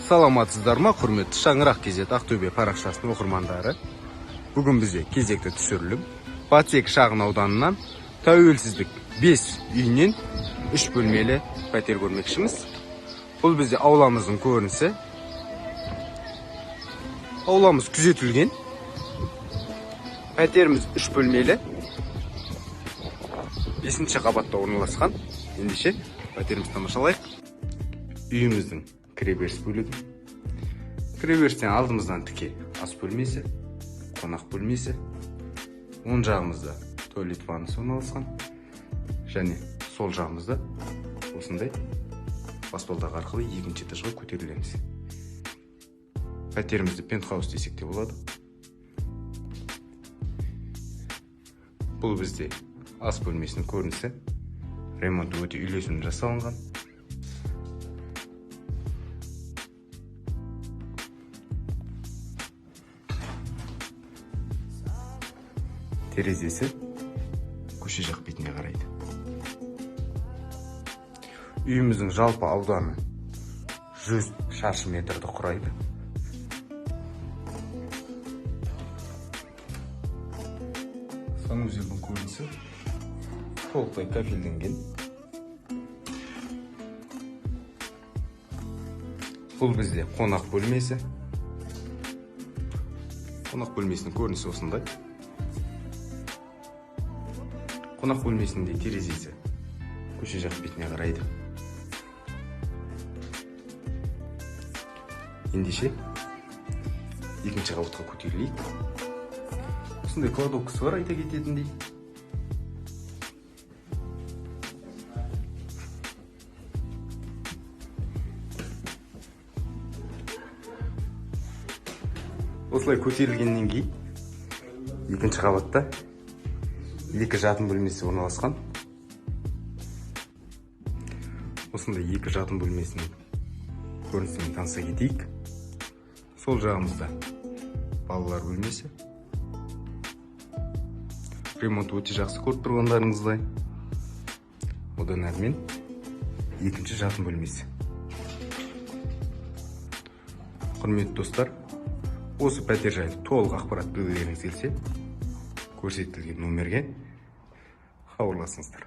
Саламатсыздар ма, құрметті Шаңырақ Кезет Ақтөбе парақшасының оқырмандары. Бүгін бізде кезекті түсірілім. Батсек шағын ауданынан тәуелсіздік 5 үйінен 3 бөлмелі пәтер көрмекшіміз. Бұл бізде ауламыздың көрінісі. Ауламыз күзетілген. Пәтеріміз 3 бөлмелі. 5-ші қабатта орналасқан. Ендеше пәтерімізді тамашалайық. Үйіміздің кіреберіс бөлігі. Кіреберістен алдымыздан тіке ас бөлмесі, қонақ бөлмесі. Оң жағымызда туалет ваннасы орналасқан. Және сол жағымызда осындай баспалдақ арқылы екінші этажға көтерілеміз. Пәтерімізді пентхаус десек те болады. Бұл бізде ас бөлмесінің көрінісі. Ремонт өте үйлесімді жасалынған. Терезесі көше жақ бетіне қарайды. Үйіміздің жалпы ауданы 100 шаршы метрді құрайды. Санузелдің көрінісі толықтай кафелденген. Бұл бізде қонақ бөлмесі. Қонақ бөлмесінің көрінісі осындай. Қонақ бөлмесінде терезесі көше жақ бетіне қарайды. Ендеше екінші қабатқа көтерілейік. Осындай кладовкасы бар, айта кететіндей. Осылай көтерілгеннен кейін екінші қабатта екі жатын бөлмесі орналасқан. Осындай екі жатын бөлмесінің көрінісімен таныса кетейік. Сол жағымызда балалар бөлмесі. Ремонт өте жақсы көріп тұрғандарыңыздай. Одан әрмен екінші жатын бөлмесі. Құрметті достар, осы пәтер жайлы толық ақпарат білгіңіз келсе, көрсетілген номерге хабарласыңыздар.